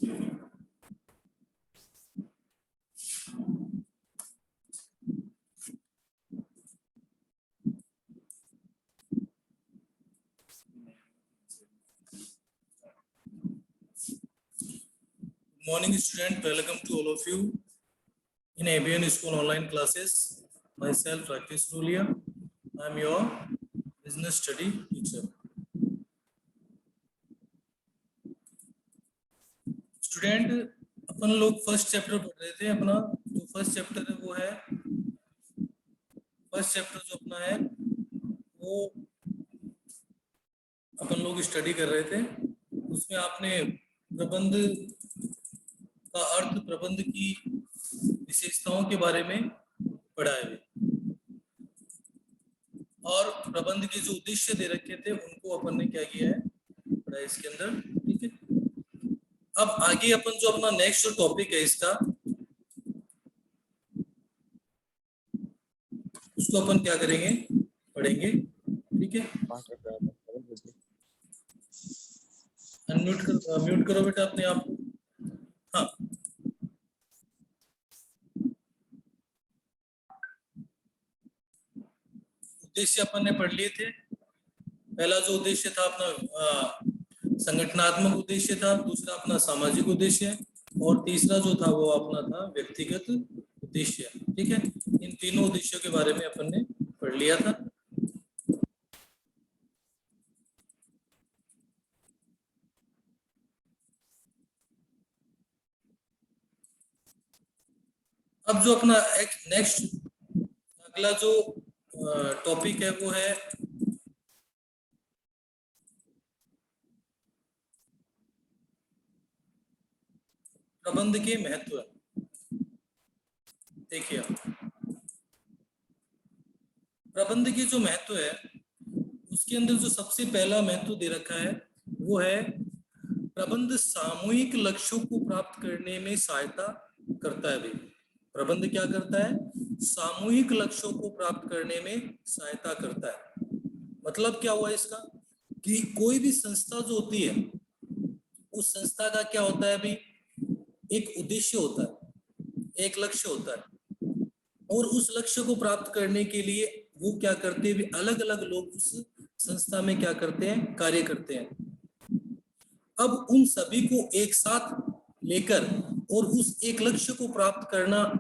Morning student, welcome to all of you in ABN School online classes. Myself Rakesh Rulia, I am your business study teacher. Student अपन लोग first chapter पढ़ रहे थे। अपना जो first chapter है वो है वो अपन लोग स्टडी कर रहे थे। उसमें आपने प्रबंध का अर्थ, प्रबंध की विशेषताओं के बारे में पढ़ा है और प्रबंध के जो उद्देश्य दे रखे थे उनको अपन ने क्या किया है, पढ़ा है इसके अंदर। ठीक है, अब आगे अपन जो अपना नेक्स्ट जो टॉपिक है इसका, उसको अपन क्या करेंगे, पढ़ेंगे। ठीक है, म्यूट करो बेटा अपने आप। हाँ, उद्देश्य अपन ने पढ़ लिए थे। पहला जो उद्देश्य था अपना संगठनात्मक उद्देश्य था, दूसरा अपना सामाजिक उद्देश्य और तीसरा जो था वो अपना था व्यक्तिगत उद्देश्य। ठीक है, इन तीनों उद्देश्यों के बारे में अपन ने पढ़ लिया था। अब जो अपना नेक्स्ट अगला जो टॉपिक है वो है प्रबंध के महत्व। देखिए, प्रबंध के जो महत्व है उसके अंदर जो सबसे पहला महत्व दे रखा है वो है प्रबंध सामूहिक लक्ष्यों को प्राप्त करने में सहायता करता है। भाई, प्रबंध क्या करता है, सामूहिक लक्ष्यों को प्राप्त करने में सहायता करता है। मतलब क्या हुआ इसका कि कोई भी संस्था जो होती है उस संस्था का क्या होता है भाई, एक उद्देश्य होता है, एक लक्ष्य होता है और उस लक्ष्य को प्राप्त करने के लिए वो क्या करते हैं, अलग अलग लोग उस संस्था में क्या करते हैं, कार्य करते हैं। अब उन सभी को एक साथ लेकर और उस एक लक्ष्य को प्राप्त करने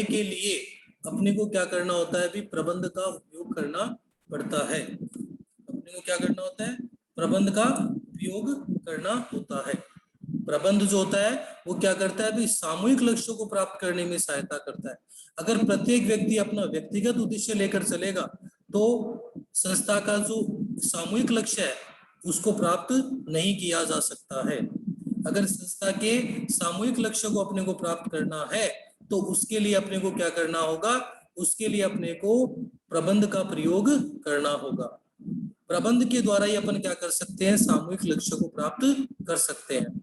के लिए अपने को क्या करना होता है भी, प्रबंध का उपयोग करना पड़ता है। अपने को क्या करना होता है, प्रबंध का उपयोग करना होता है। प्रबंध जो होता है वो क्या करता है भी, सामूहिक लक्ष्यों को प्राप्त करने में सहायता करता है। अगर प्रत्येक व्यक्ति अपना व्यक्तिगत उद्देश्य लेकर चलेगा तो संस्था का जो सामूहिक लक्ष्य है उसको प्राप्त नहीं किया जा सकता है। अगर संस्था के सामूहिक लक्ष्य को अपने को प्राप्त करना है तो उसके लिए अपने को क्या करना होगा, उसके लिए अपने को प्रबंध का प्रयोग करना होगा। प्रबंध के द्वारा ही अपन क्या कर सकते हैं, सामूहिक लक्ष्य को प्राप्त कर सकते हैं।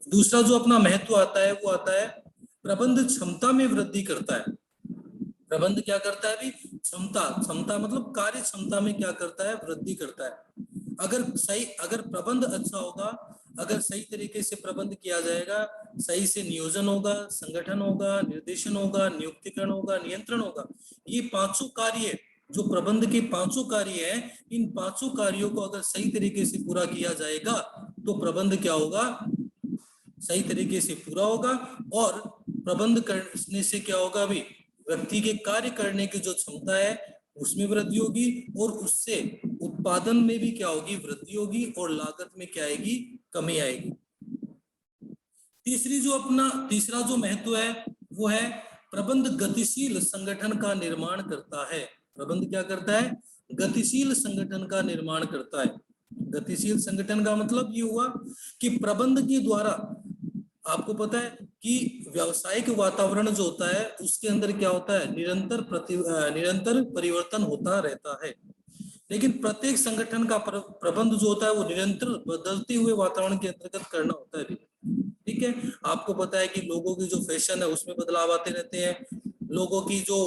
दूसरा जो अपना महत्व आता है वो आता है प्रबंध क्षमता में वृद्धि करता है। प्रबंध क्या करता है भी, क्षमता मतलब कार्य क्षमता में क्या करता है, वृद्धि करता है। अगर प्रबंध अच्छा होगा, अगर सही तरीके से प्रबंध किया जाएगा, सही से नियोजन होगा, संगठन होगा, निर्देशन होगा, नियुक्तिकरण होगा, नियंत्रण होगा, ये पांचों कार्य जो प्रबंध के पांचों कार्य हैं, इन पांचों कार्यों को अगर सही तरीके से पूरा किया जाएगा तो प्रबंध क्या होगा, सही तरीके से पूरा होगा। और प्रबंध करने से क्या होगा भी, व्यक्ति के कार्य करने की जो क्षमता है उसमें वृद्धि होगी और उससे उत्पादन में भी क्या होगी, वृद्धि होगी और लागत में क्या आएगी, कमी आएगी। तीसरा जो महत्व है वो है प्रबंध गतिशील संगठन का निर्माण करता है। प्रबंध क्या करता है, गतिशील संगठन का निर्माण करता है। गतिशील संगठन का मतलब ये हुआ कि प्रबंध के द्वारा आपको पता है कि व्यावसायिक वातावरण जो होता है उसके अंदर क्या होता है, निरंतर परिवर्तन होता रहता है। लेकिन प्रत्येक संगठन का प्रबंध जो होता है वो निरंतर बदलते हुए वातावरण के अंतर्गत करना होता है। ठीक है, आपको पता है कि लोगों की जो फैशन है उसमें बदलाव आते रहते हैं, लोगों की जो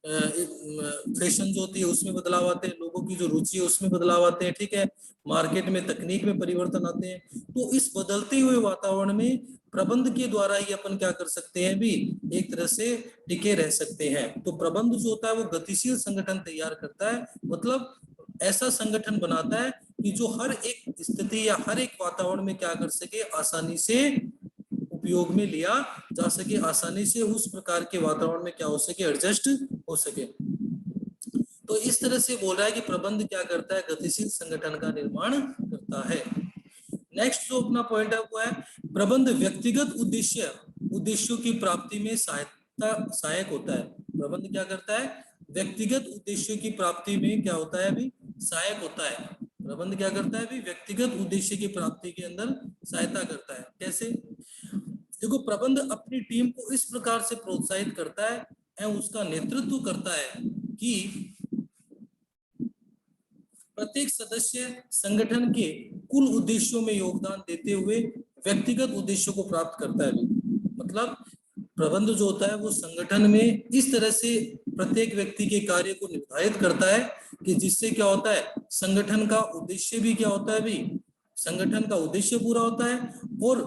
फैशन जो होती है उसमें बदलाव आते हैं, लोगों की जो रुचि है उसमें बदलाव आते हैं, ठीक है, मार्केट में तकनीक में परिवर्तन आते हैं। तो इस बदलते हुए वातावरण में प्रबंध के द्वारा ही अपन क्या कर सकते हैं भी, एक तरह से टिके रह सकते हैं। तो प्रबंध जो होता है वो गतिशील संगठन तैयार करता है, मतलब ऐसा संगठन बनाता है कि जो हर एक स्थिति या हर एक वातावरण में क्या कर सके, आसानी से उपयोग में लिया जा सके, आसानी से उस प्रकार के वातावरण में क्या हो सके, एडजस्ट हो सके। तो इस तरह से बोल रहा है कि प्रबंध क्या करता है, गतिशील संगठन का निर्माण करता है। नेक्स्ट जो अपना पॉइंट है वो है प्रबंध व्यक्तिगत उद्देश्यों की प्राप्ति में सहायक होता है। प्रबंध क्या करता है, व्यक्तिगत उद्देश्यों की प्राप्ति में क्या होता है अभी, सहायक होता है। प्रबंध क्या करता है अभी, व्यक्तिगत उद्देश्य की प्राप्ति के अंदर सहायता करता है। कैसे, देखो प्रबंध अपनी टीम को इस प्रकार से प्रोत्साहित करता है एवं उसका नेतृत्व करता है कि प्रत्येक सदस्य संगठन के कुल उद्देश्यों में योगदान देते हुए व्यक्तिगत उद्देश्यों को प्राप्त करता है। मतलब प्रबंध जो होता है वो संगठन में इस तरह से प्रत्येक व्यक्ति के कार्य को निर्धारित करता है कि जिससे क्या होता है, संगठन का उद्देश्य भी क्या होता है भी, संगठन का उद्देश्य पूरा होता है और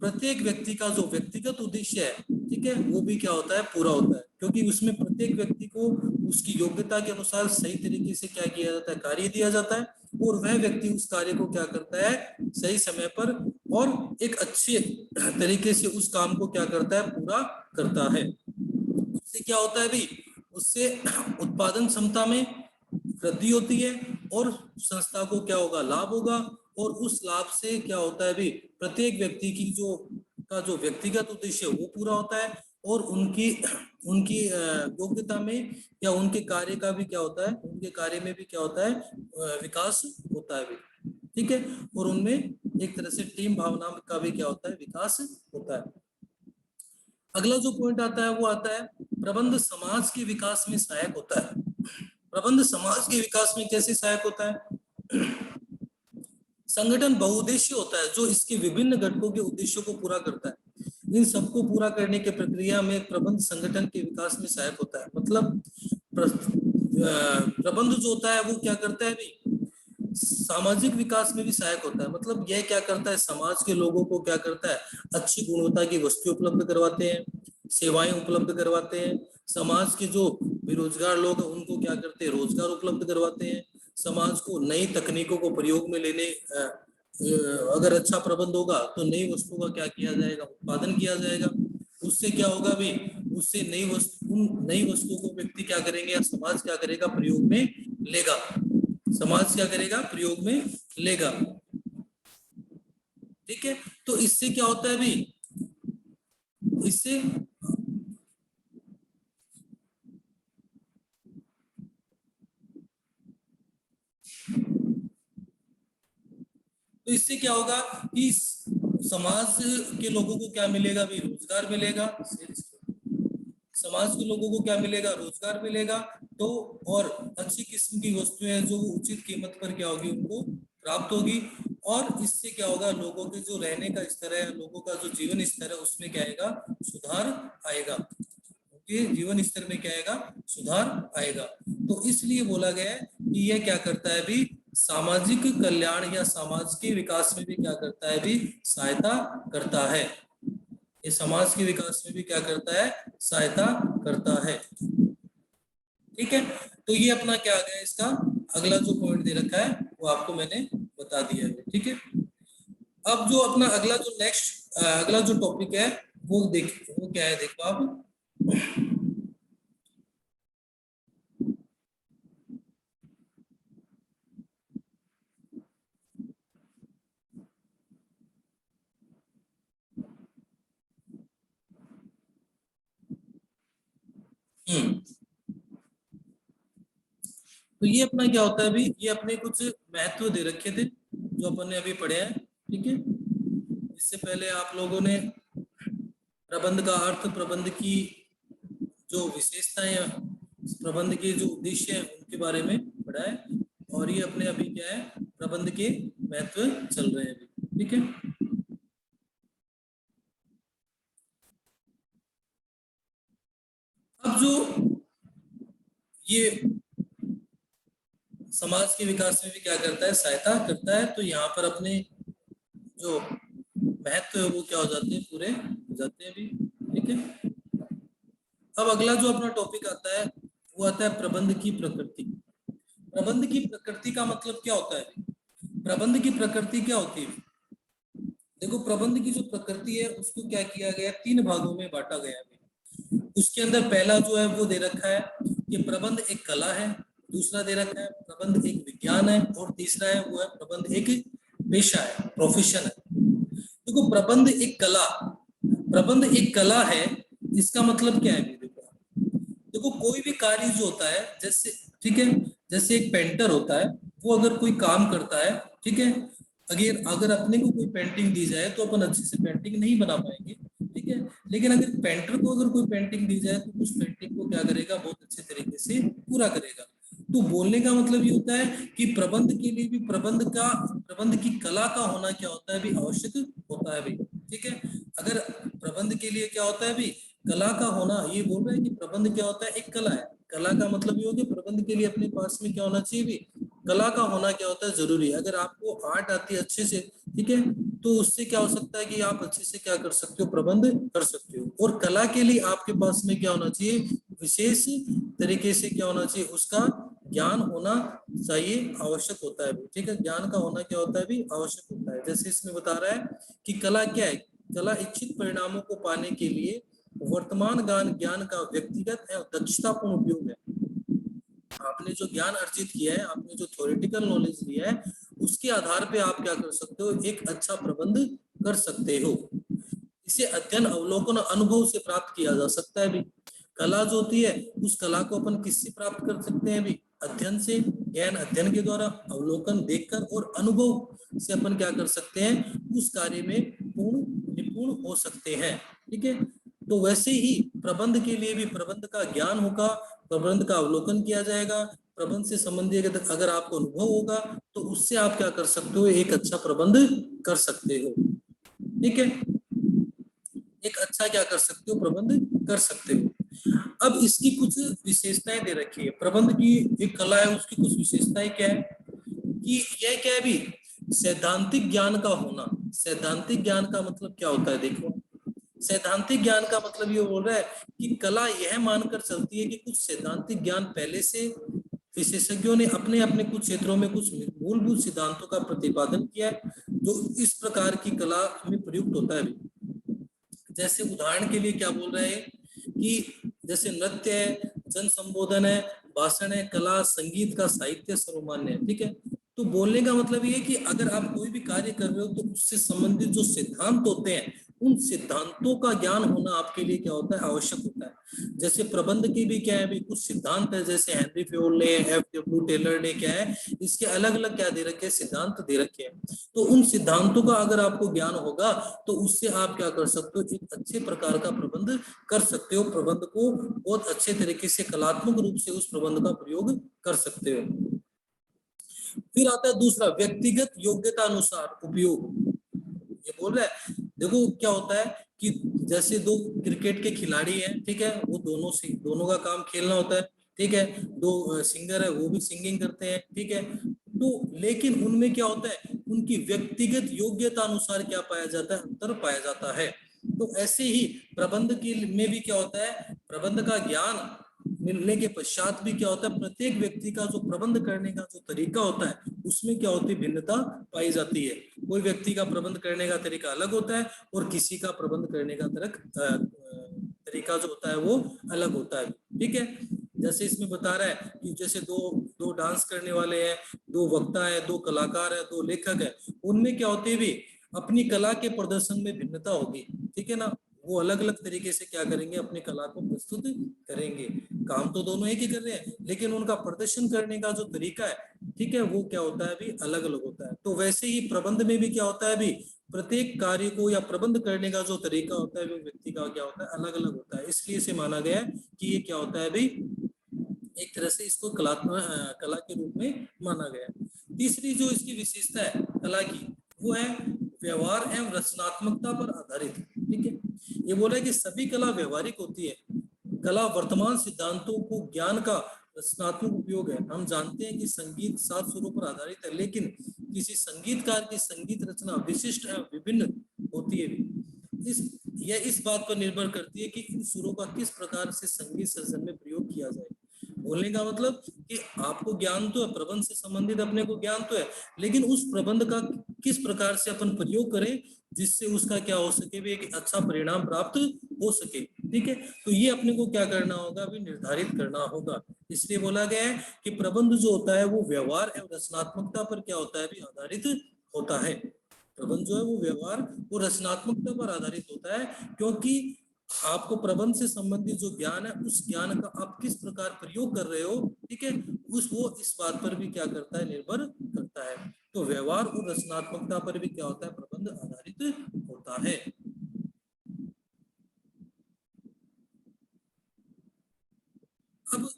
प्रत्येक व्यक्ति का जो व्यक्तिगत उद्देश्य है, ठीक है, वो भी क्या होता है, पूरा होता है। क्योंकि उसमें प्रत्येक व्यक्ति को उसकी योग्यता के अनुसार सही तरीके से क्या किया जाता है, कार्य दिया जाता है और वह व्यक्ति उस कार्य को क्या करता है, सही समय पर और एक अच्छे तरीके से उस काम को क्या करता है, पूरा करता है। उससे क्या होता है भी, उससे उत्पादन क्षमता में वृद्धि होती है और संस्था को क्या होगा, लाभ होगा और उस लाभ से क्या होता है भी, प्रत्येक व्यक्ति की जो व्यक्तिगत उद्देश्य वो पूरा होता है और उनकी उनकी योग्यता में या उनके कार्य का भी क्या होता है, उनके कार्य में भी क्या होता है, विकास होता है भी, ठीक है, और उनमें एक तरह से टीम भावना का भी क्या होता है, विकास होता है। अगला जो पॉइंट आता है वो आता है प्रबंध समाज के विकास में सहायक होता है। प्रबंध समाज के विकास में कैसे सहायक होता है, संगठन बहुउद्देशीय होता है जो इसके विभिन्न घटकों के उद्देश्यों को पूरा करता है। इन सबको पूरा करने की प्रक्रिया में प्रबंध संगठन के विकास में सहायक होता है। मतलब प्रबंध जो होता है वो क्या करता है भी, सामाजिक विकास में भी सहायक होता है। मतलब यह क्या करता है, समाज के लोगों को क्या करता है, अच्छी गुणवत्ता की वस्तुएं उपलब्ध करवाते हैं, सेवाएं उपलब्ध करवाते हैं, समाज के जो बेरोजगार लोग हैं उनको क्या करते हैं, रोजगार उपलब्ध करवाते हैं, समाज को नई तकनीकों को प्रयोग में लेने अगर अच्छा प्रबंध होगा तो नई वस्तुओं का क्या किया जाएगा, उत्पादन किया जाएगा। उससे क्या होगा भी, उससे नई वस्तुओं को व्यक्ति क्या करेंगे या समाज क्या करेगा, प्रयोग में लेगा, समाज क्या करेगा, प्रयोग में लेगा, ठीक है। तो इससे क्या होता है भी, इससे तो इससे क्या होगा कि समाज के लोगों को क्या मिलेगा भी, रोजगार मिलेगा, समाज के लोगों को क्या मिलेगा, रोजगार मिलेगा। तो और अच्छी किस्म की वस्तुएं जो उचित कीमत पर क्या होगी, उनको प्राप्त होगी और इससे क्या होगा, लोगों के जो रहने का स्तर है, लोगों का जो जीवन स्तर है उसमें क्या आएगा, सुधार आएगा, उनके जीवन स्तर में क्या आएगा, सुधार आएगा। तो इसलिए बोला गया है कि यह क्या करता है भी, सामाजिक कल्याण या समाज के विकास में भी क्या करता है भी, सहायता करता है। ये समाज के विकास में भी क्या करता है, सहायता करता है, ठीक है। तो ये अपना क्या आ गया, इसका अगला जो पॉइंट दे रखा है वो आपको मैंने बता दिया है, ठीक है। अब जो अपना अगला जो नेक्स्ट अगला जो टॉपिक है वो वो क्या है, देखो आप, हम्म, तो ये अपना क्या होता है अभी, ये अपने कुछ महत्व दे रखे थे जो अपन ने अभी पढ़े हैं, ठीक है। इससे पहले आप लोगों ने प्रबंध का अर्थ, प्रबंध की जो विशेषताएं या प्रबंध के जो उद्देश्य है उनके बारे में पढ़ा है और ये अपने अभी क्या है, प्रबंध के महत्व चल रहे हैं अभी, ठीक है। अब जो ये समाज के विकास में भी क्या करता है, सहायता करता है। तो यहाँ पर अपने जो महत्व है वो क्या हो जाते हैं, पूरे हो जाते हैं भी। ठीक है, अब अगला जो अपना टॉपिक आता है वो आता है प्रबंध की प्रकृति। प्रबंध की प्रकृति का मतलब क्या होता है? प्रबंध की प्रकृति क्या होती है? देखो, प्रबंध की जो प्रकृति है उसको क्या किया गया, 3 भागों में बांटा गया है। उसके अंदर पहला जो है वो दे रखा है कि प्रबंध एक कला है, दूसरा दे रखा है प्रबंध एक विज्ञान है, और तीसरा है वो है प्रबंध एक पेशा है, प्रोफेशन है। देखो, प्रबंध एक कला है, इसका मतलब क्या है? देखो, कोई भी कार्य जो होता है, जैसे ठीक है, जैसे एक पेंटर होता है, वो अगर कोई काम करता है, ठीक है, अगर अपने को कोई पेंटिंग दी जाए तो अपन अच्छे से पेंटिंग नहीं बना पाएंगे, ठीक है। लेकिन अगर पेंटर को अगर कोई पेंटिंग दी जाए तो उस पेंटिंग को क्या करेगा, बहुत अच्छे तरीके से पूरा करेगा। तो बोलने का मतलब ये होता है कि प्रबंध के लिए भी प्रबंध की कला का होना क्या होता है भी, आवश्यक होता है भी। ठीक है, अगर प्रबंध के लिए क्या होता है भी, कला का होना, ये बोल रहे हैं कि प्रबंध क्या होता है, एक कला है। कला का मतलब ये हो गया प्रबंध के लिए अपने पास में क्या होना चाहिए भी, कला का होना क्या होता है, जरूरी है। अगर आपको आर्ट आती है अच्छे से, ठीक है, तो उससे क्या हो सकता है कि आप अच्छे से क्या कर सकते हो, प्रबंध कर सकते हो। और कला के लिए आपके पास में क्या होना चाहिए, विशेष तरीके से क्या होना चाहिए, उसका ज्ञान होना चाहिए, आवश्यक होता है। ठीक है, ज्ञान का होना क्या होता है भी, आवश्यक होता है। जैसे इसमें बता रहा है कि कला क्या है, कला इच्छित परिणामों को पाने के लिए वर्तमान ज्ञान का व्यक्तिगत एवं दक्षतापूर्ण उपयोग है। आपने जो ज्ञान अर्जित किया है, आपने जो थ्योरेटिकल नॉलेज लिया है, उसके आधार पे आप क्या कर सकते हो, एक अच्छा प्रबंध कर सकते हो। इसे अध्ययन, अवलोकन, अनुभव से प्राप्त किया जा सकता है भी। कला जो होती है, उस कला को अपन किससे प्राप्त कर सकते हैं भी, अध्ययन से, ज्ञान अध्ययन के द्वारा, अवलोकन देखकर, और अनुभव से अपन क्या कर सकते हैं, उस कार्य में पूर्ण निपुण हो सकते हैं। ठीक है, तो वैसे ही प्रबंध के लिए भी प्रबंध का ज्ञान होगा, प्रबंध का अवलोकन किया जाएगा, प्रबंध से संबंधित अगर आपको अनुभव होगा तो उससे आप क्या कर सकते हो, एक अच्छा प्रबंध कर सकते हो। ठीक है, एक अच्छा क्या कर सकते हो, प्रबंध कर सकते हो। अब इसकी कुछ विशेषताएं दे रखी है, प्रबंध की एक कला है, उसकी कुछ विशेषताएं क्या है कि यह क्या है भी, सैद्धांतिक ज्ञान का होना। सैद्धांतिक ज्ञान का मतलब क्या होता है, देखो, सैद्धांतिक ज्ञान का मतलब ये बोल रहा है कि कला यह मानकर चलती है कि कुछ सैद्धांतिक ज्ञान पहले से विशेषज्ञों ने अपने अपने कुछ क्षेत्रों में कुछ मूलभूत सिद्धांतों का प्रतिपादन किया है, जो इस प्रकार की कला में प्रयुक्त होता है। जैसे उदाहरण के लिए क्या बोल रहे हैं कि जैसे नृत्य है, जन संबोधन है, भाषण है, कला, संगीत का साहित्य सर्वमान्य है। ठीक है, तो बोलने का मतलब ये है कि अगर आप कोई भी कार्य कर रहे हो तो उससे संबंधित जो सिद्धांत होते हैं, उन सिद्धांतों का ज्ञान होना आपके लिए क्या होता है, आवश्यक होता है। जैसे प्रबंध की भी क्या है भी, कुछ सिद्धांत है, जैसे हेनरी फ्योल ने, F.W. टेलर ने क्या है, इसके अलग अलग क्या दे रखे हैं, सिद्धांत दे रखे हैं। तो उन सिद्धांतों का अगर आपको ज्ञान होगा तो उससे आप क्या कर सकते हो, एक अच्छे प्रकार का प्रबंध कर सकते हो, प्रबंध को बहुत अच्छे तरीके से कलात्मक रूप से उस प्रबंध का प्रयोग कर सकते हो। फिर आता है दूसरा, व्यक्तिगत योग्यता अनुसार उपयोग। ये बोल रहा है, देखो क्या होता है कि जैसे दो क्रिकेट के खिलाड़ी हैं, ठीक है, वो दोनों का काम खेलना होता है। ठीक है, दो सिंगर है, वो भी सिंगिंग करते हैं। ठीक है, तो लेकिन उनमें क्या होता है, उनकी व्यक्तिगत योग्यता अनुसार क्या पाया जाता है, अंतर पाया जाता है। तो ऐसे ही प्रबंध की में भी क्या होता है, प्रबंध का ज्ञान मिलने के पश्चात भी क्या होता है, प्रत्येक व्यक्ति का जो प्रबंध करने का जो तरीका होता है उसमें क्या होती है, भिन्नता पाई जाती है। कोई व्यक्ति का प्रबंध करने का तरीका अलग होता है और किसी का प्रबंध करने का तरीका जो होता है वो अलग होता है। ठीक है, जैसे इसमें बता रहा है कि जैसे दो दो डांस करने वाले हैं, दो वक्ता है, दो कलाकार है, दो लेखक है, उनमें क्या होती है भी, अपनी कला के प्रदर्शन में भिन्नता होगी। ठीक है ना, वो अलग अलग तरीके से क्या करेंगे, अपनी कला को प्रस्तुत करेंगे। काम तो दोनों एक ही कर रहे हैं, लेकिन उनका प्रदर्शन करने का जो तरीका है, ठीक है, वो क्या होता है भी, अलग अलग होता है। तो वैसे ही प्रबंध में भी क्या होता है भी, प्रत्येक कार्य को या प्रबंध करने का जो तरीका होता है वो व्यक्ति का क्या होता है, अलग अलग होता है। इसलिए इसे माना गया है कि ये क्या होता है भी, एक तरह से इसको कला के रूप में माना गया है। तीसरी जो इसकी विशेषता है कला की, वो है व्यवहार एवं रचनात्मकता पर आधारित। ठीक है, ये बोला है कि सभी कला व्यवहारिक होती है। कला वर्तमान सिद्धांतों को ज्ञान का रचनात्मक उपयोग है। हम जानते हैं कि संगीत 7 सुरों पर आधारित है, लेकिन किसी संगीतकार की संगीत रचना विशिष्ट एवं विभिन्न होती है। यह इस बात पर निर्भर करती है कि इन सुरों का किस प्रकार से संगीत सृजन में प्रयोग किया जाए। बोलने का मतलब कि आपको ज्ञान तो है, प्रबंध से संबंधित अपने को ज्ञान तो है, लेकिन उस प्रबंध का किस प्रकार से अपन प्रयोग करें जिससे उसका क्या हो सके, भी एक अच्छा परिणाम प्राप्त हो सके। ठीक है, तो ये अपने को क्या करना होगा, अभी निर्धारित करना होगा। इसलिए बोला गया है कि प्रबंध जो होता है वो व्यवहार एवं रचनात्मकता पर क्या होता है, भी आधारित होता है। प्रबंध जो है वो व्यवहार और रचनात्मकता पर आधारित होता है, क्योंकि आपको प्रबंध से संबंधित जो ज्ञान है उस ज्ञान का आप किस प्रकार प्रयोग कर रहे हो, ठीक है, वो इस बात पर भी क्या करता है, निर्भर करता है। तो व्यवहार और रचनात्मकता पर भी क्या होता है, प्रबंध आधारित होता है। अब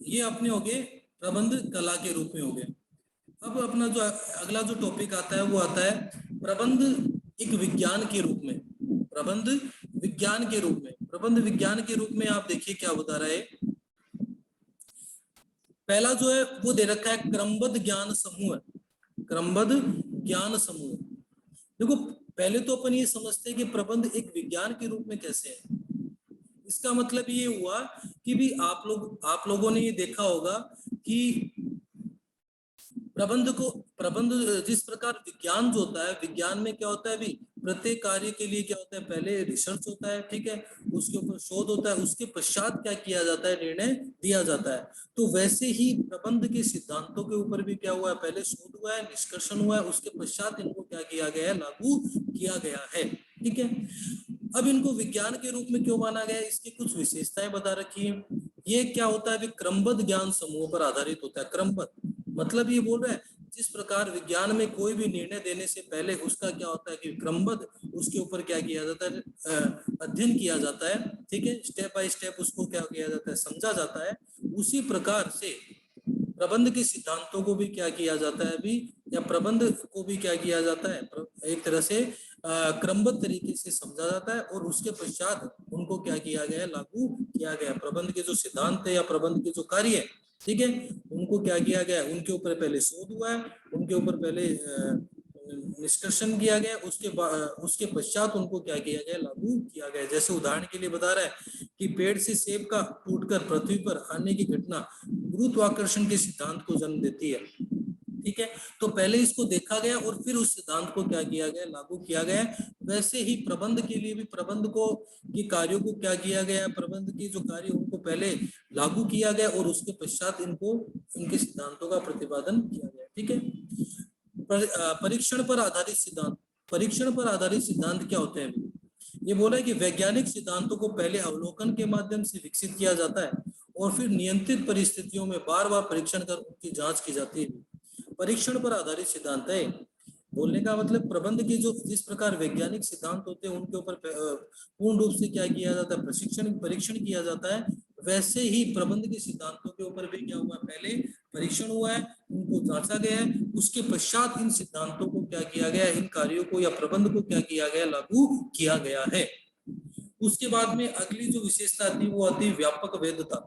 ये अपने हो गए प्रबंध कला के रूप में हो गए। अब अपना जो अगला जो टॉपिक आता है वो आता है प्रबंध एक विज्ञान के रूप में। प्रबंध विज्ञान के रूप में, प्रबंध विज्ञान के रूप में आप देखिए क्या बता रहा है। पहला जो है वो दे रखा है क्रमबद्ध ज्ञान समूह। क्रमबद्ध ज्ञान समूह, देखो पहले तो अपन ये समझते हैं कि प्रबंध एक विज्ञान के रूप में कैसे है। इसका मतलब ये हुआ कि भी आप लोगों ने ये देखा होगा कि प्रबंध जिस प्रकार विज्ञान जो होता है, विज्ञान में क्या होता है, भी प्रत्येक कार्य के लिए क्या होता है, पहले रिसर्च होता है, ठीक है, उसके ऊपर शोध होता है, उसके पश्चात क्या किया जाता है, निर्णय दिया जाता है। तो वैसे ही प्रबंध के सिद्धांतों के ऊपर भी क्या हुआ है, पहले शोध हुआ है, निष्कर्षण हुआ है, उसके पश्चात इनको क्या किया गया है, लागू किया गया है। ठीक है, अब इनको विज्ञान के रूप में क्यों माना गया है, इसकी कुछ विशेषताएं बता रखी है। ये क्या होता है, क्रमबद्ध ज्ञान समूह पर आधारित होता है। क्रमबद्ध मतलब ये बोल रहा है जिस प्रकार विज्ञान में कोई भी निर्णय देने से पहले उसका क्या होता है कि क्रमबद्ध उसके ऊपर क्या किया जाता है, अध्ययन किया जाता है, ठीक है, स्टेप बाय स्टेप उसको क्या किया जाता है, समझा जाता है। उसी प्रकार से प्रबंध के सिद्धांतों को भी क्या किया जाता है अभी, या प्रबंध को भी क्या किया जाता है, एक तरह से क्रमबद्ध तरीके से समझा जाता है और उसके पश्चात उनको क्या किया गया है, लागू किया गया। प्रबंध के जो सिद्धांत है या प्रबंध के जो कार्य है, ठीक है, उनको क्या किया गया, उनके ऊपर पहले शोध हुआ है, उनके ऊपर पहले निष्कर्षण किया गया, उसके पश्चात उनको क्या किया गया, लागू किया गया। जैसे उदाहरण के लिए बता रहा है कि पेड़ से सेब का टूटकर पृथ्वी पर आने की घटना गुरुत्वाकर्षण के सिद्धांत को जन्म देती है। ठीक है, तो पहले इसको देखा गया और फिर उस सिद्धांत को क्या किया गया, लागू किया गया। वैसे ही प्रबंध के लिए भी प्रबंध को के कार्यों को क्या किया गया, प्रबंध के जो कार्य उनको पहले लागू किया गया और उसके पश्चात इनको इनके सिद्धांतों का प्रतिपादन किया गया। ठीक है, परीक्षण पर आधारित सिद्धांत। परीक्षण पर आधारित सिद्धांत क्या होते हैं, ये बोला है कि वैज्ञानिक सिद्धांतों को पहले अवलोकन के माध्यम से विकसित किया जाता है और फिर नियंत्रित परिस्थितियों में बार बार परीक्षण कर उनकी जांच की जाती है। परीक्षण पर आधारित सिद्धांत है, बोलने का मतलब प्रबंध के जो जिस प्रकार वैज्ञानिक सिद्धांत होते हैं उनके ऊपर पूर्ण रूप से क्या किया जाता है, परीक्षण किया जाता है। वैसे ही प्रबंध के सिद्धांतों के ऊपर भी क्या हुआ, पहले परीक्षण हुआ है, उनको जांचा गया है, उसके पश्चात इन सिद्धांतों को क्या किया गया, इन कार्यों को या प्रबंध को क्या किया गया, लागू किया गया है। उसके बाद में अगली जो विशेषता आती है वो आती है व्यापक वैधता।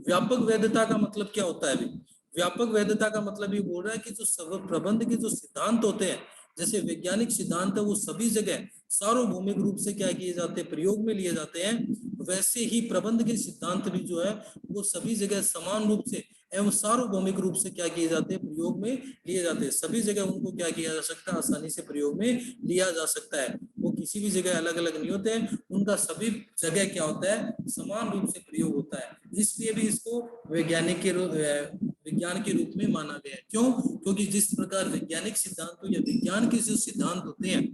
व्यापक वैधता का मतलब क्या होता है अभी, व्यापक वैधता का मतलब ये बोल रहा है कि जो प्रबंध के जो सिद्धांत होते हैं, जैसे वैज्ञानिक सिद्धांत है, वो सभी जगह सार्वभौमिक रूप से क्या किए जाते हैं, प्रयोग में लिए जाते हैं। वैसे ही प्रबंध के सिद्धांत भी जो है वो सभी जगह समान रूप से एवं सार्वभौमिक रूप से क्या किए जाते हैं, प्रयोग में लिए जाते हैं। सभी जगह उनको क्या किया जा सकता है, आसानी से प्रयोग में लिया जा सकता है। वो किसी भी जगह अलग अलग नहीं होते हैं, उनका सभी जगह क्या होता है, समान रूप से प्रयोग होता है। इसलिए भी इसको वैज्ञानिक के विज्ञान के रूप में माना गया है। क्यों, क्योंकि जिस प्रकार वैज्ञानिक सिद्धांतों या विज्ञान के जो सिद्धांत होते हैं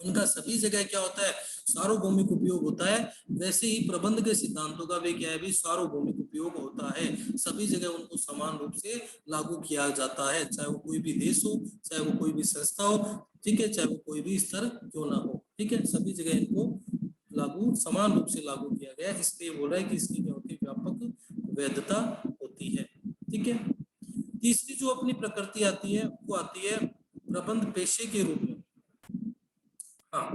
उनका सभी जगह क्या होता है, सार्वभौमिक उपयोग होता है। वैसे ही प्रबंध के सिद्धांतों का भी क्या है, भी सार्वभौमिक उपयोग होता है। सभी जगह उनको समान रूप से लागू किया जाता है, चाहे वो कोई भी देश हो, चाहे वो कोई भी संस्था हो, ठीक है, चाहे वो कोई भी स्तर क्यों ना हो, ठीक है, सभी जगह इनको लागू समान रूप से लागू किया गया। इसलिए बोल रहा है कि इसकी क्या होती है, व्यापक वैधता होती है। ठीक है, तीसरी जो अपनी प्रकृति आती है वो आती है प्रबंध पेशे के रूप में। हाँ,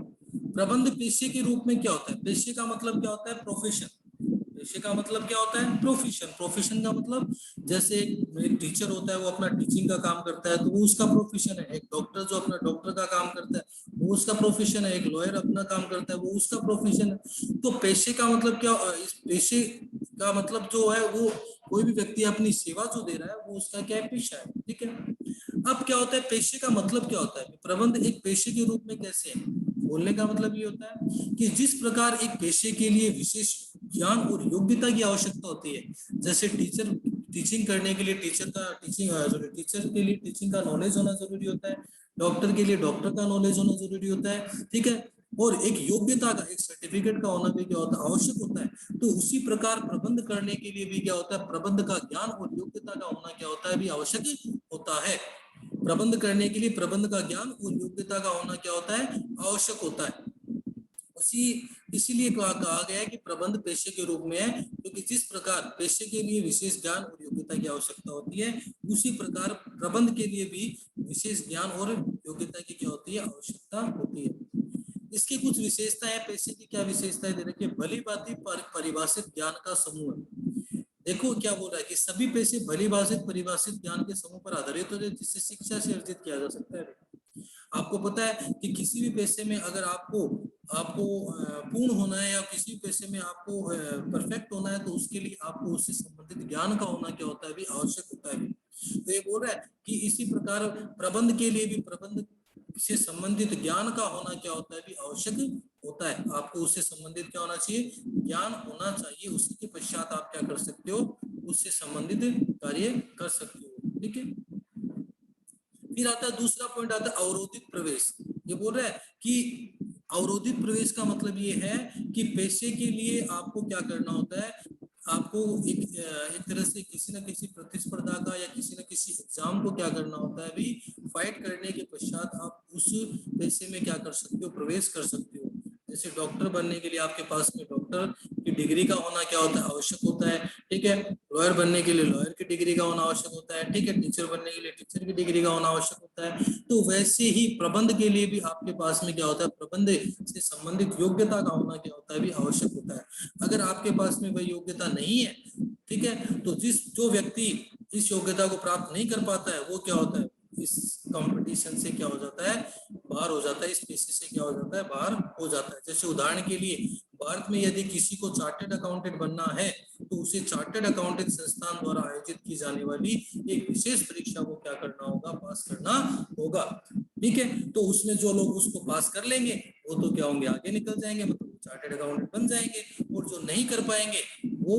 प्रबंध पेशे के रूप में क्या होता है, पेशे का मतलब क्या होता है, प्रोफेशन। पेशे का मतलब क्या होता है, प्रोफेशन। प्रोफेशन का मतलब जैसे एक टीचर होता है वो अपना टीचिंग का काम करता है तो वो उसका प्रोफेशन है, एक डॉक्टर जो अपना डॉक्टर का काम करता है वो उसका प्रोफेशन है, एक लॉयर अपना काम करता है वो उसका प्रोफेशन है। तो पेशे का मतलब क्या, इस पेशे का मतलब जो है वो कोई भी व्यक्ति अपनी सेवा जो दे रहा है वो उसका क्या है, पेशा है। ठीक है, अब क्या होता है, पेशे का मतलब क्या होता है, प्रबंध एक पेशे के रूप में कैसे है, बोलने का मतलब ये होता है कि जिस प्रकार एक पेशे के लिए विशेष ज्ञान और योग्यता की आवश्यकता होती है, जैसे टीचिंग करने के लिए टीचर के लिए टीचिंग का नॉलेज होना जरूरी होता है, डॉक्टर के लिए डॉक्टर का नॉलेज होना जरूरी होता है। ठीक है, और एक योग्यता का, एक सर्टिफिकेट का होना भी क्या होता है, आवश्यक होता है। तो उसी प्रकार प्रबंध करने के लिए भी क्या होता है, प्रबंध का ज्ञान और योग्यता का होना क्या होता है, भी आवश्यक होता है। प्रबंध करने के लिए प्रबंध का ज्ञान और योग्यता का होना क्या होता है, आवश्यक होता है। उसी इसीलिए कहा गया है कि प्रबंध पेशे के रूप में है, क्योंकि जिस प्रकार पेशे के लिए विशेष ज्ञान और योग्यता की आवश्यकता होती है, उसी प्रकार प्रबंध के लिए भी विशेष ज्ञान और योग्यता की क्या होती है, आवश्यकता होती है। इसकी कुछ विशेषताएं, पेशे की क्या विशेषताएं दे रखी है, भली भांति परिभाषित ज्ञान का समूह है। देखो क्या बोल रहा है कि सभी पेशे भली भांति परिभाषित ज्ञान के समूह पर आधारित होते हैं जिससे शिक्षा से अर्जित किया जा सकता है। आपको पता है कि किसी भी पेशे में अगर आपको आपको पूर्ण होना है या किसी भी पेशे में आपको परफेक्ट होना है तो उसके लिए आपको उससे संबंधित ज्ञान का होना क्या होता है, भी आवश्यक होता है। तो ये बोल रहा है कि इसी प्रकार प्रबंध के लिए भी प्रबंध से संबंधित ज्ञान का होना क्या होता है, भी आवश्यक होता है। आपको उससे संबंधित क्या होना चाहिए, ज्ञान होना चाहिए। उसी के पश्चात आप क्या कर सकते हो, उससे संबंधित कार्य कर सकते हो। ठीक है, फिर आता है दूसरा पॉइंट आता है अवरोधित प्रवेश। ये बोल रहा है कि अवरोधित प्रवेश का मतलब ये है कि पेशे के लिए आपको क्या करना होता है, आपको एक तरह से किसी न किसी प्रतिस्पर्धा का या किसी न किसी एग्जाम को क्या करना होता है, अभी फाइट करने के पश्चात आप उस पेशे में क्या कर सकते हो, प्रवेश कर सकते हो। जैसे डॉक्टर बनने के लिए आपके पास में डॉक्टर की डिग्री का होना क्या होता है, आवश्यक होता है। ठीक है, लॉयर बनने के लिए लॉयर की डिग्री का होना आवश्यक होता है। ठीक है, टीचर बनने के लिए टीचर की डिग्री का होना आवश्यक होता है। तो वैसे ही प्रबंध के लिए भी आपके पास में क्या होता है, प्रबंध से संबंधित योग्यता का होना क्या होता है, भी आवश्यक होता है। अगर आपके पास में वह योग्यता नहीं है, ठीक है, तो जो व्यक्ति इस योग्यता को प्राप्त नहीं कर पाता है वो क्या होता है, इस कंपटीशन से क्या हो जाता है, बाहर हो जाता है, इस पेशे से क्या हो जाता है, बाहर हो जाता है। जैसे उदाहरण के लिए भारत में यदि किसी को चार्टेड अकाउंटेंट बनना है तो उसे चार्टेड अकाउंटेंट संस्थान द्वारा आयोजित की जाने वाली एक विशेष परीक्षा को क्या करना होगा, पास करना होगा। ठीक है, तो उसमें जो लोग उसको पास कर लेंगे वो तो क्या होंगे, आगे निकल जाएंगे, मतलब चार्टेड अकाउंटेंट बन जाएंगे, और जो नहीं कर पाएंगे वो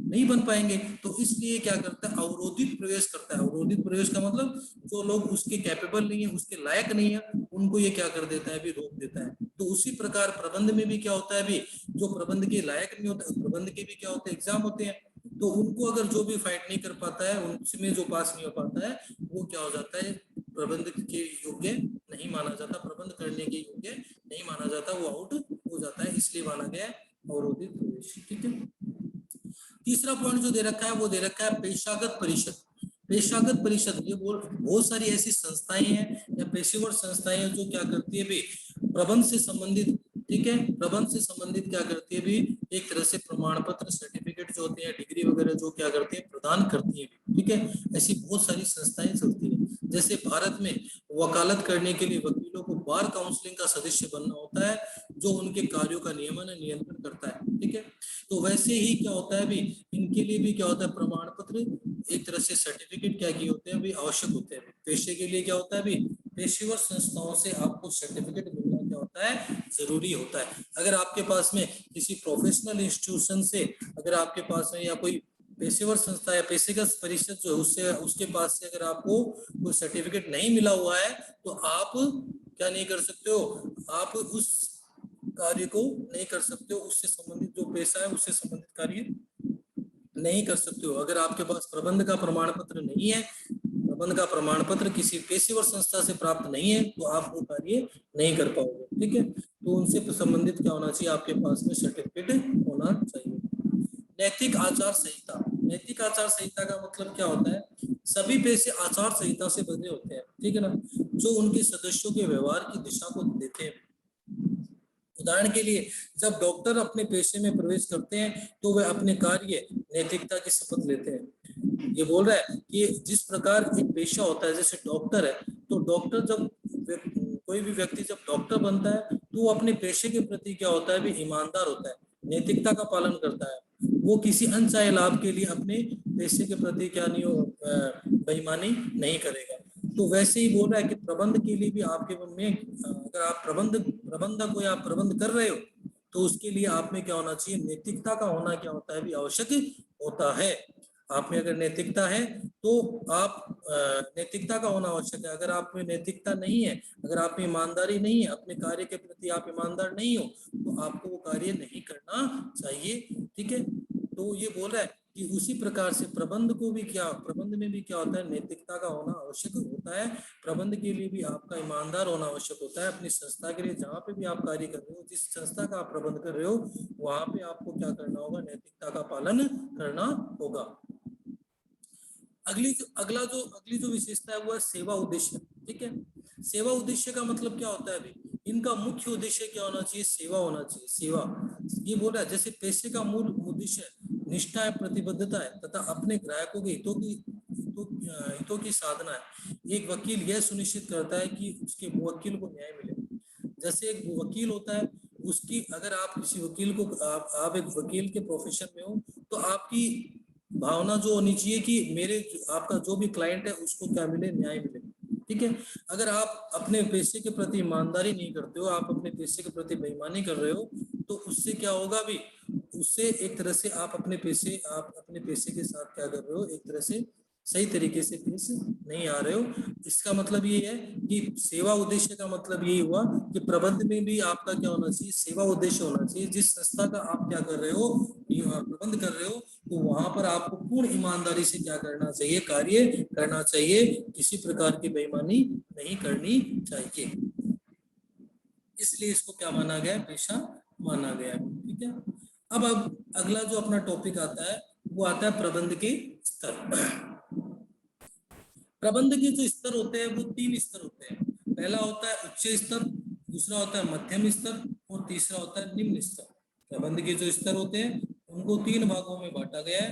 नहीं बन पाएंगे। तो इसलिए क्या करता है, अवरोधित प्रवेश करता है। अवरोधित प्रवेश का मतलब जो लोग उसके कैपेबल नहीं है, उसके लायक नहीं है, उनको ये क्या कर देता है, भी रोक देता है। तो उसी प्रकार प्रबंध में भी क्या होता है, भी जो प्रबंध के लायक नहीं होता, प्रबंध के भी क्या होते हैं, एग्जाम होते हैं, तो उनको अगर जो भी फाइट नहीं कर पाता है, उनमें जो पास नहीं हो पाता है वो क्या हो जाता है, प्रबंध के योग्य नहीं माना जाता, प्रबंध करने के योग्य नहीं माना जाता, वो आउट हो जाता है। इसलिए माना गया अवरोधित प्रवेश। ठीक है, तीसरा पॉइंट जो दे रखा है वो दे रखा है पेशागत परिषद। पेशागत परिषद ये बहुत सारी ऐसी संस्थाएं हैं या पेशेवर संस्थाएं हैं जो क्या करती है, भी प्रबंध से संबंधित, ठीक है, प्रबंध से संबंधित क्या करती है, भी एक तरह से प्रमाण पत्र, सर्टिफिकेट जो होते हैं, डिग्री वगैरह जो क्या करती है, प्रदान करती है। ठीक है, ऐसी बहुत सारी संस्थाएं चलती है। जैसे भारत में वकालत करने के लिए वकीलों को बार काउंसिलिंग का सदस्य बनना होता है जो उनके कार्यों का नियमन नियंत्रण करता है। ठीक है, तो वैसे ही क्या होता है, भी इनके लिए भी क्या होता है, प्रमाण पत्र, एक तरह से सर्टिफिकेट क्या किए होते हैं, भी आवश्यक होते हैं। पेशे के लिए क्या होता है, भी पेशेवर संस्थाओं से आपको सर्टिफिकेट मिलना क्या होता है, जरूरी होता है। अगर आपके पास में किसी प्रोफेशनल इंस्टीट्यूशन से, अगर आपके पास में या कोई पेशेवर संस्था या पेशेगत परिषद जो है उससे, उसके पास से अगर आपको कोई सर्टिफिकेट नहीं मिला हुआ है तो आप क्या नहीं कर सकते हो, आप उस कार्य को नहीं कर सकते हो, उससे संबंधित जो पेशा है उससे संबंधित कार्य नहीं कर सकते हो। अगर आपके पास प्रबंध का प्रमाण पत्र नहीं है, प्रबंध का प्रमाण पत्र किसी पेशेवर संस्था से प्राप्त नहीं है, तो आप वो कार्य नहीं कर पाओगे। ठीक है, तो उनसे संबंधित क्या होना चाहिए, आपके पास में सर्टिफिकेट होना चाहिए। नैतिक आचार संहिता। नैतिक आचार संहिता का मतलब क्या होता है, सभी पेशे आचार संहिता से बने होते हैं। ठीक है ना, जो उनके सदस्यों के व्यवहार की दिशा को देते हैं। उदाहरण के लिए जब डॉक्टर अपने पेशे में प्रवेश करते हैं तो वे अपने कार्य नैतिकता की शपथ लेते हैं। ये बोल रहा है कि जिस प्रकार एक पेशा होता है, जैसे डॉक्टर है, तो डॉक्टर जब कोई भी व्यक्ति जब डॉक्टर बनता है तो वो अपने पेशे के प्रति क्या होता है, भी ईमानदार होता है, नैतिकता का पालन करता है। वो किसी अनचाहे लाभ के लिए अपने पेशे के प्रति क्या नहीं हो, बेईमानी नहीं करेगा। तो वैसे ही बोल रहा है कि प्रबंध के लिए भी आपके मन में, अगर आप प्रबंधक हो या आप प्रबंध कर रहे हो, तो उसके लिए आप में क्या होना चाहिए, नैतिकता का होना क्या होता है, भी आवश्यक होता है। आप में अगर नैतिकता है तो आप, नैतिकता का होना आवश्यक है। अगर आप में नैतिकता नहीं है, अगर आप में ईमानदारी नहीं है, अपने कार्य के प्रति आप ईमानदार नहीं हो, तो आपको वो कार्य नहीं करना चाहिए। ठीक है, तो ये बोल रहा है कि उसी प्रकार से प्रबंध को भी क्या, प्रबंध में भी क्या होता है, नैतिकता का होना आवश्यक होता है। प्रबंध के लिए भी आपका ईमानदार होना आवश्यक होता है। अपनी संस्था के लिए जहाँ पे भी आप कार्य कर रहे हो, जिस संस्था का आप प्रबंध कर रहे हो, वहां पे आपको क्या करना होगा, नैतिकता का पालन करना होगा। अगली जो विशेषता है वो है सेवा उद्देश्य। ठीक है, सेवा उद्देश्य का मतलब क्या होता है, अभी इनका मुख्य उद्देश्य क्या होना चाहिए, सेवा होना चाहिए। सेवा, ये बोल रहा है जैसे पेशे का मूल उद्देश्य निष्ठा है, प्रतिबद्धता है तथा अपने ग्राहकों के हितों की साधना है। एक वकील यह सुनिश्चित करता है कि उसके मुवक्किल को न्याय मिले। जैसे एक वकील होता है, उसकी, अगर आप किसी वकील को, आप एक वकील के प्रोफेशन में हो, तो आपकी भावना जो होनी चाहिए कि मेरे, आपका जो भी क्लाइंट है उसको क्या मिले, न्याय मिले। ठीक है, अगर आप अपने पैसे के प्रति ईमानदारी नहीं करते हो, आप अपने पैसे के प्रति बेईमानी कर रहे हो, तो उससे क्या होगा भी, उससे एक तरह से आप अपने पैसे के साथ क्या कर रहे हो, एक तरह से सही तरीके से पेश नहीं आ रहे हो। इसका मतलब ये है कि सेवा उद्देश्य का मतलब यही हुआ कि प्रबंध में भी आपका क्या होना चाहिए, सेवा उद्देश्य होना चाहिए। जिस संस्था का आप क्या कर रहे हो, प्रबंध कर रहे हो, तो वहां पर आपको पूर्ण ईमानदारी से क्या करना चाहिए, कार्य करना चाहिए। किसी प्रकार की बेईमानी नहीं करनी चाहिए। इसलिए इसको क्या माना गया, पेशा माना गया। ठीक है, अब अगला जो अपना टॉपिक आता है वो आता है प्रबंध के स्तर। प्रबंध के जो स्तर होते हैं वो 3 स्तर होते हैं। पहला होता है उच्च स्तर, दूसरा होता है मध्यम स्तर और तीसरा होता है निम्न स्तर। प्रबंध के जो स्तर होते हैं उनको 3 भागों में बांटा गया है।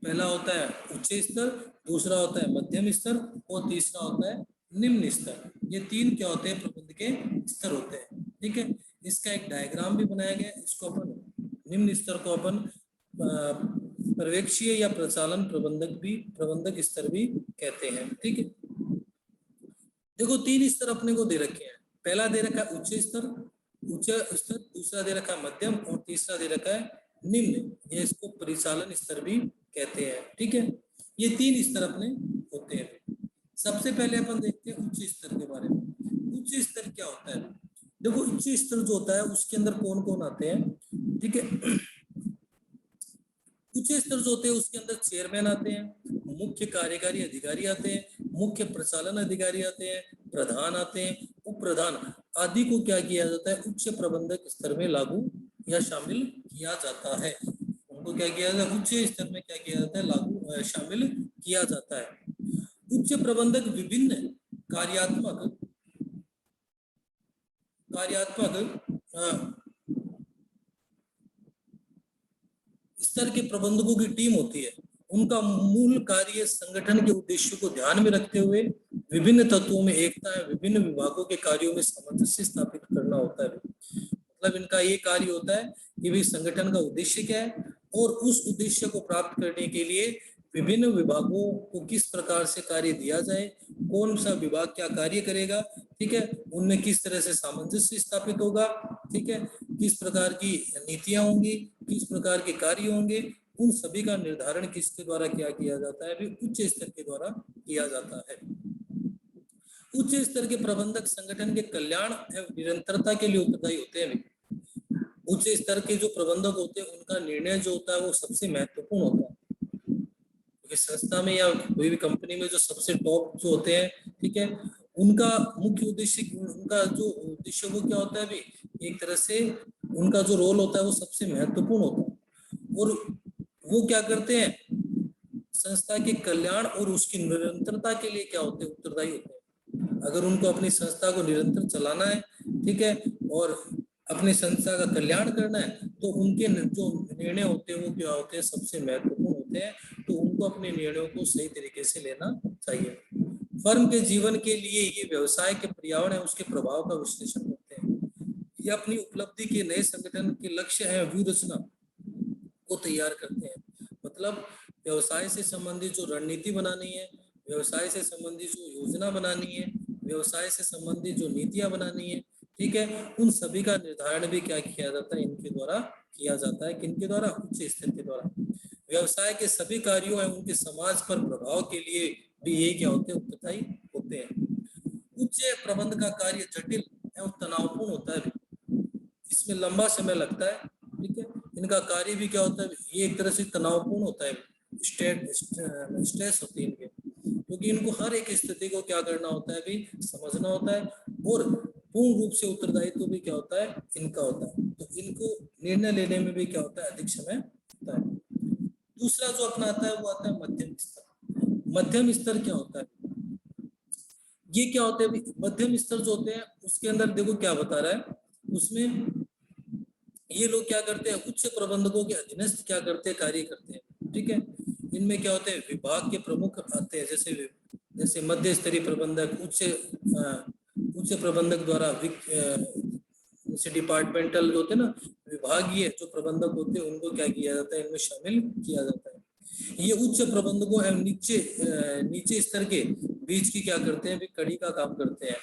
पहला होता है उच्च स्तर, दूसरा होता है मध्यम स्तर और तीसरा होता है निम्न स्तर। ये 3 क्या होते हैं, प्रबंध के स्तर होते हैं। ठीक है, इसका एक डायग्राम भी बनाया गया है। इसको अपन, निम्न स्तर को अपन पर्यवेक्षीय या प्रचालन प्रबंधक स्तर भी कहते हैं। ठीक है, देखो 3 स्तर अपने को दे रखे हैं। पहला दे रखा है उच्च स्तर, दूसरा दे रखा है मध्यम और तीसरा दे रखा है निम्न। ये इसको परिचालन स्तर भी कहते हैं। ठीक है, ये 3 स्तर अपने होते हैं। सबसे पहले अपन देखते हैं उच्च स्तर के बारे में। उच्च स्तर क्या होता है, देखो उच्च स्तर जो होता है उसके अंदर कौन कौन आते हैं। ठीक है, उच्च स्तर जो होते हैं उसके अंदर चेयरमैन आते हैं, मुख्य कार्यकारी अधिकारी आते हैं, मुख्य प्रचालन अधिकारी आते हैं, प्रधान आते हैं, उप प्रधान आदि को क्या किया जाता है, उच्च प्रबंधक स्तर में लागू या शामिल किया जाता है। उनको क्या किया जाता है, उच्च स्तर में क्या किया जाता है, लागू शामिल किया जाता है। उच्च प्रबंधक विभिन्न कार्यात्मक स्तर के प्रबंधकों की टीम होती है। उनका मूल कार्य संगठन के उद्देश्यों को ध्यान में रखते हुए विभिन्न तत्वों में एकता है, विभिन्न विभागों के कार्यों में सामंजस्य स्थापित करना होता है। मतलब इनका ये कार्य होता है कि भाई संगठन का उद्देश्य क्या है और उस उद्देश्य को प्राप्त करने के लिए विभिन्न विभागों को किस प्रकार से कार्य दिया जाए, कौन सा विभाग क्या कार्य करेगा। ठीक है, उनमें किस तरह से सामंजस्य स्थापित होगा। ठीक है, किस प्रकार की नीतियां होंगी, किस प्रकार के कार्य होंगे, उन सभी का निर्धारण किसके द्वारा क्या किया जाता है, भी उच्च स्तर के द्वारा किया जाता है। उच्च स्तर के प्रबंधक संगठन के कल्याण एवं निरंतरता के लिए उत्तरदायी होते हैं। उच्च स्तर के जो प्रबंधक होते हैं उनका निर्णय जो होता है वो सबसे महत्वपूर्ण होता है, क्योंकि संस्था में या कोई भी कंपनी में जो सबसे टॉप जो होते हैं, ठीक है, उनका मुख्य उद्देश्य, उनका जो उद्देश्य वो क्या होता है भी, एक तरह से उनका जो रोल होता है वो सबसे महत्वपूर्ण होता है। और वो क्या करते हैं, संस्था के कल्याण और उसकी निरंतरता के लिए क्या होते हैं, उत्तरदायी होते हैं। अगर उनको अपनी संस्था को निरंतर चलाना है, ठीक है, और अपनी संस्था का कल्याण करना है, तो उनके जो निर्णय होते हैं वो क्या होते हैं, सबसे महत्वपूर्ण होते हैं। होते हैं, तो उनको अपने निर्णयों को सही तरीके से लेना चाहिए। फर्म के जीवन के लिए ये व्यवसाय के पर्यावरण है उसके प्रभाव का विश्लेषण करते हैं। ये अपनी उपलब्धि के नए संगठन के लक्ष्य है व्यू रचना को तैयार करते हैं। मतलब व्यवसाय से संबंधित जो रणनीति बनानी है, व्यवसाय से संबंधित जो योजना बनानी है, व्यवसाय से संबंधित जो नीतियां बनानी है, ठीक है, उन सभी का निर्धारण भी क्या किया जाता है, इनके द्वारा किया जाता है। किनके द्वारा? उच्च स्तर के द्वारा। व्यवसाय के सभी कार्यों एवं उनके समाज पर प्रभाव के लिए भी ये क्या होते हैं? उत्तरदायी होते हैं। उच्च प्रबंध का कार्य जटिल एवं तनावपूर्ण होता है, इसमें लंबा समय लगता है, ठीक है। इनका कार्य भी क्या होता है? ये एक तरह से तनावपूर्ण होता है, स्ट्रेस होती है इनके, क्योंकि इनको हर एक स्थिति को क्या करना होता है, भी समझना होता है, और पूर्ण रूप से उत्तरदायित्व भी क्या होता है? इनका होता है। तो इनको निर्णय लेने में भी क्या होता है? अधिक समय होता है। दूसरा जो अपना आता है वो आता है मध्यम स्तर। मध्यम स्तर क्या होता है? ये क्या होते हैं? मध्यम स्तर जो होते हैं उसके अंदर देखो क्या बता रहा है, उसमें ये लोग क्या करते हैं? उच्च प्रबंधकों के अधीनस्थ क्या करते हैं? कार्य करते हैं, ठीक है। इनमें क्या होते हैं? विभाग के प्रमुख आते हैं, जैसे मध्य स्तरीय प्रबंधक, उच्च प्रबंधक द्वारा जैसे डिपार्टमेंटल होते हैं ना, विभागीय जो प्रबंधक होते हैं उनको क्या किया जाता है? इनमें शामिल किया जाता है। ये उच्च प्रबंधकों एवं नीचे स्तर के बीच की क्या करते हैं? भी कड़ी का काम करते हैं,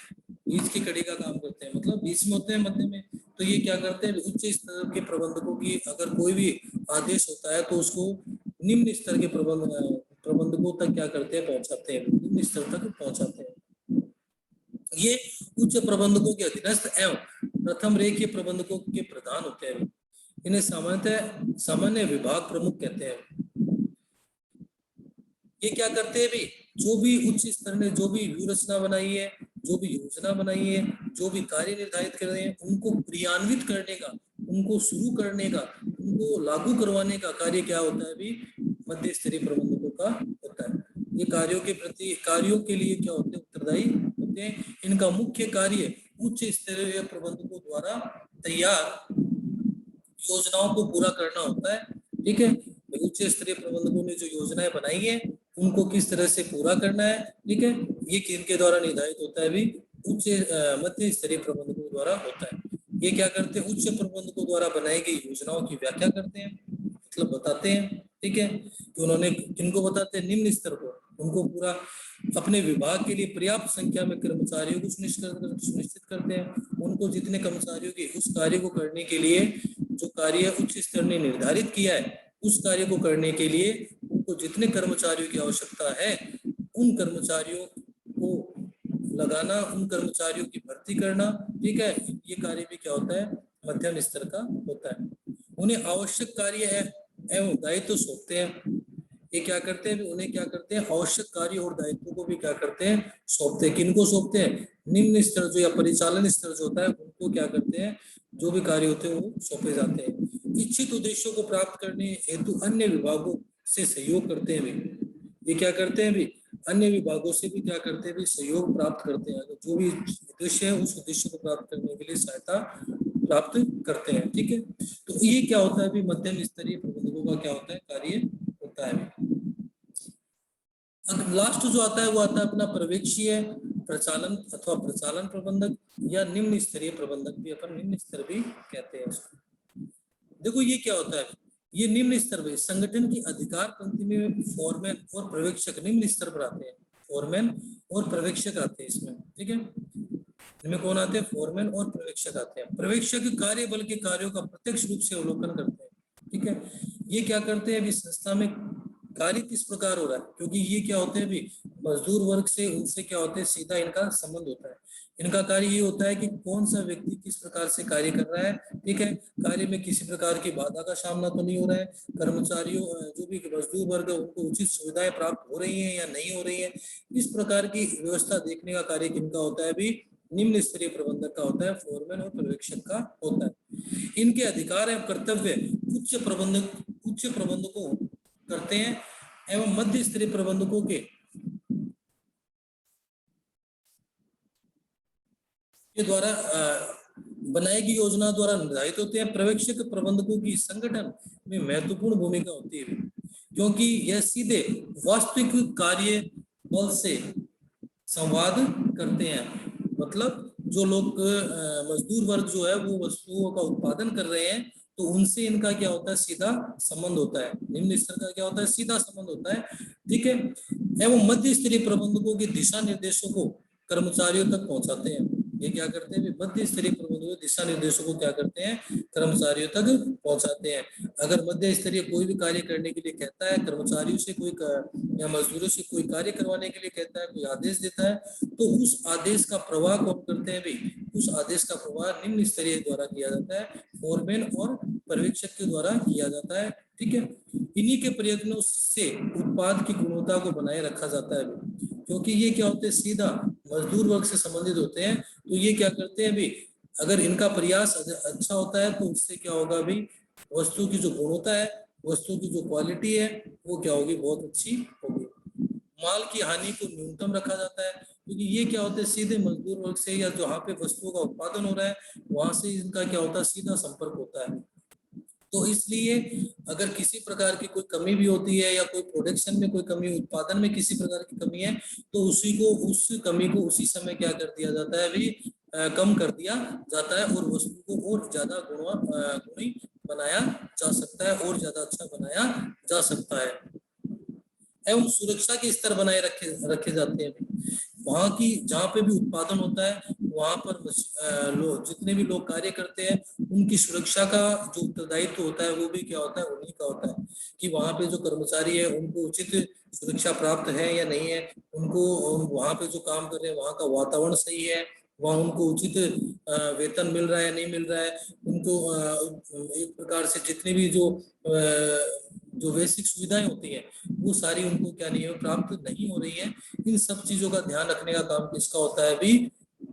बीच की कड़ी का काम करते हैं, मतलब बीच में होते हैं, मध्य में। तो ये क्या करते हैं? उच्च स्तर के प्रबंधकों की अगर कोई भी आदेश होता है तो उसको निम्न स्तर के प्रबंधकों तक क्या करते हैं? पहुंचाते हैं, निम्न स्तर तक पहुंचाते हैं। ये उच्च प्रबंधकों के अधीनस्थ एवं प्रथम रेखीय प्रबंधकों के प्रधान होते हैं। इन्हें सामान्य विभाग प्रमुख कहते हैं। ये क्या करते हैं? भी जो भी उच्च स्तर ने जो भी व्यू रचना बनाई है, जो भी योजना बनाई है, जो भी कार्य निर्धारित कर रहे हैं, उनको क्रियान्वित करने का, उनको शुरू करने का, उनको लागू करवाने का कार्य क्या होता है? भी मध्य स्तरीय प्रबंधकों का होता है। ये कार्यों के लिए क्या होते हैं? उत्तरदायी होते हैं। इनका मुख्य कार्य उच्च स्तरीय प्रबंधकों द्वारा तैयार योजनाओं को पूरा करना होता है, ठीक है। उच्च स्तरीय प्रबंधकों ने जो योजनाएं बनाई है उनको किस तरह से पूरा करना है, ठीक है, ये किनके द्वारा निर्धारित होता है? भी मध्य स्तरीय प्रबंधकों द्वारा होता है। ये क्या करते हैं? उच्च प्रबंधकों द्वारा बनाई गई योजनाओं की व्याख्या करते हैं, मतलब बताते हैं, ठीक है, कि उन्होंने किनको बताते हैं? निम्न स्तर को। उनको पूरा अपने विभाग के लिए पर्याप्त संख्या में कर्मचारियों को सुनिश्चित करते हैं। उनको जितने कर्मचारियों के उस कार्य को करने के लिए जो कार्य उच्च स्तर ने निर्धारित किया है, उस कार्य को करने के लिए उनको जितने कर्मचारियों की आवश्यकता है उन कर्मचारियों को लगाना, उन कर्मचारियों की भर्ती करना, ठीक है, ये कार्य भी क्या होता है? मध्यम स्तर का होता है। उन्हें आवश्यक कार्य है एवं दायित्व सौंपते हैं। ये क्या करते हैं? उन्हें क्या करते हैं? आवश्यक कार्य और दायित्वों को भी क्या करते हैं? सौंपते हैं। किनको सौंपते हैं? निम्न स्तर जो या परिचालन स्तर जो होता है उनको क्या करते हैं? जो भी कार्य होते हैं वो सौंपे जाते हैं। इच्छित उद्देश्यों को प्राप्त करने हेतु अन्य विभागों से सहयोग करते हैं भी। ये क्या करते हैं? भी अन्य विभागों से भी क्या करते हैं? भी सहयोग प्राप्त करते हैं। जो भी उद्देश्य है उस उद्देश्य को प्राप्त करने के लिए सहायता प्राप्त करते हैं, ठीक है। तो ये क्या होता है? भी मध्यम स्तरीय प्रबंधकों का क्या होता है? कार्य होता है। लास्ट जो आता है वो आता है अपना पर्यवेक्षीय प्रचालन अथवा प्रचालन प्रबंधक या निम्न स्तरीय प्रबंधक भी अपन निम्न स्तर भी कहते हैं उसको। देखो ये क्या होता है? ये निम्न स्तर पे संगठन की अधिकार पंक्ति में फोरमैन और पर्यवेक्षक निम्न स्तर पर आते हैं। फोरमैन और पर्यवेक्षक आते हैं इसमें, ठीक है। इनमें कौन आते हैं? फोरमैन और पर्यवेक्षक आते हैं। पर्यवेक्षक कार्य बल के कार्यों का प्रत्यक्ष रूप से अवलोकन करते हैं, ठीक है। ये क्या करते हैं? अभी संस्था में कार्य किस प्रकार हो रहा है, क्योंकि ये क्या होते हैं? अभी मजदूर वर्ग से उनसे क्या होते हैं? सीधा इनका संबंध होता है। इनका कार्य ये होता है कि कौन सा व्यक्ति किस प्रकार से कार्य कर रहा है, ठीक है, कार्य में किसी प्रकार की बाधा का सामना तो नहीं हो रहा है, कर्मचारियों जो भी मजदूर वर्ग है उनको उचित सुविधाएं प्राप्त हो रही हैं या नहीं हो रही है, इस प्रकार की व्यवस्था देखने का कार्य किनका होता है? अभी निम्न स्तरीय प्रबंधक का होता है, फोरमैन और पर्यवेक्षक का होता है। इनके अधिकार एवं कर्तव्य उच्च प्रबंधकों करते हैं एवं मध्य स्तरीय प्रबंधकों के द्वारा बनाई गई योजना द्वारा निर्धारित होते हैं। पर्यवेक्षक प्रबंधकों की संगठन में महत्वपूर्ण भूमिका होती है। क्योंकि यह सीधे वास्तविक कार्य बल से संवाद करते हैं। मतलब जो लोग मजदूर वर्ग जो है वो वस्तुओं का उत्पादन कर रहे हैं, तो उनसे इनका क्या होता है, सीधा संबंध होता है। निम्न स्तर का क्या होता है, सीधा संबंध होता है। ठीक है। एवं मध्य स्तरीय प्रबंधकों के दिशा निर्देशों को कर्मचारियों तक पहुंचाते हैं। ये क्या करते हैं, मध्य स्तरीय प्रबंधकों दिशा निर्देशों को क्या करते हैं, कर्मचारियों तक पहुंचाते हैं। अगर मध्य स्तरीय कोई भी कार्य करने के लिए कहता है, कर्मचारियों से कोई या मजदूरों से कोई कार्य करवाने के लिए कहता है, कोई आदेश देता है, तो उस आदेश का प्रवाह कौन करते हैं भाई, उस आदेश का प्रवाह निम्न स्तरीय द्वारा किया जाता है, फोरमैन और पर्यवेक्षक के द्वारा किया जाता है। ठीक है। इन्हीं के प्रयत्नों से उत्पाद की गुणवत्ता को बनाए रखा जाता है, क्योंकि ये क्या होते हैं, सीधा मजदूर वर्ग से संबंधित होते हैं। तो ये क्या करते हैं भाई, अगर इनका प्रयास अच्छा होता है तो उससे क्या होगा भाई, वस्तु की जो गुणवत्ता है, वस्तु की जो क्वालिटी है, वो क्या होगी, बहुत अच्छी होगी। माल की हानि को न्यूनतम रखा जाता है, क्योंकि ये क्या होता है, सीधे मजदूर वर्ग से या जहाँ पे वस्तुओं का उत्पादन हो रहा है वहां से इनका क्या होता है, सीधा संपर्क होता है। तो इसलिए अगर किसी प्रकार की कोई कमी भी होती है या कोई प्रोडक्शन में कोई कमी, उत्पादन में किसी प्रकार की कमी है, तो उस कमी को उसी समय क्या कर दिया जाता है भी, कम कर दिया जाता है और वस्तु को और ज्यादा गुणी बनाया जा सकता है और ज्यादा अच्छा बनाया जा सकता है। एवं सुरक्षा के स्तर बनाए रखे जाते हैं। वहां की जहाँ पे भी उत्पादन होता है वहां पर लोग, जितने भी लोग कार्य करते हैं, उनकी सुरक्षा का जो उत्तरदायित्व होता है वो भी क्या होता है, उन्हीं का होता है। कि वहां पे जो कर्मचारी है उनको उचित सुरक्षा प्राप्त है या नहीं है, उनको वहां पे जो काम कर रहे हैं वहां का वातावरण सही है, वहाँ उनको उचित वेतन मिल रहा है नहीं मिल रहा है, उनको एक प्रकार से जितनी भी जो बेसिक सुविधाएं होती हैं वो सारी उनको क्या नहीं है, प्राप्त नहीं हो रही है। इन सब चीजों का ध्यान रखने का काम किसका होता है भी,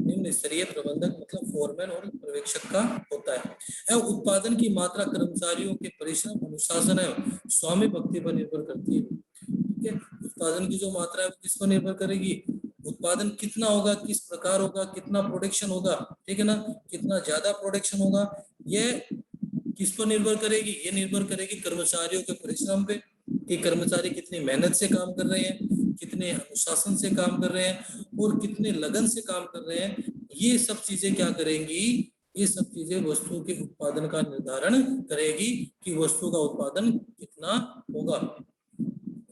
निम्न स्तरीय प्रबंधक मतलब फोरमैन और पर्यवेक्षक का होता है। एवं उत्पादन की मात्रा कर्मचारियों के परिश्रम, अनुशासन एवं स्वामी भक्ति पर निर्भर करती है। ठीक है। उत्पादन की जो मात्रा है वो किस पर निर्भर करेगी, उत्पादन कितना होगा, किस प्रकार होगा, कितना प्रोडक्शन होगा, ठीक है ना, कितना ज्यादा प्रोडक्शन होगा, ये किस पर निर्भर करेगी, ये निर्भर करेगी कर्मचारियों के परिश्रम पे, कि कर्मचारी कितनी मेहनत से काम कर रहे हैं, कितने अनुशासन से काम कर रहे हैं और कितने लगन से काम कर रहे हैं। ये सब चीजें क्या करेंगी, ये सब चीजें वस्तु के उत्पादन का निर्धारण करेगी कि वस्तु का उत्पादन कितना होगा।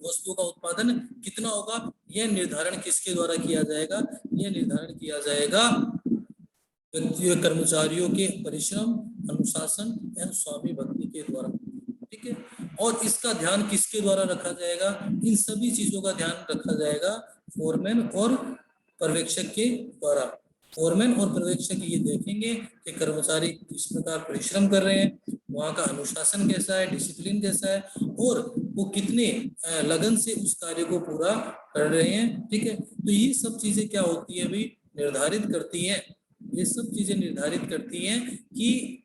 वस्तु का उत्पादन कितना होगा, यह निर्धारण किसके द्वारा किया जाएगा, यह निर्धारण किया जाएगा कर्मचारियों के परिश्रम, अनुशासन एवं स्वामी भक्ति के द्वारा। ठीक है। और इसका ध्यान किसके द्वारा रखा जाएगा, इन सभी चीजों का ध्यान रखा जाएगा फोरमैन और पर्यवेक्षक के द्वारा। फोरमैन और पर्यवेक्षक ये देखेंगे कि कर्मचारी किस प्रकार परिश्रम कर रहे हैं, वहाँ का अनुशासन कैसा है, डिसिप्लिन कैसा है और वो कितने लगन से उस कार्य को पूरा कर रहे हैं। ठीक है। तो ये सब चीजें क्या होती है अभी, निर्धारित करती हैं, ये सब चीजें निर्धारित करती हैं कि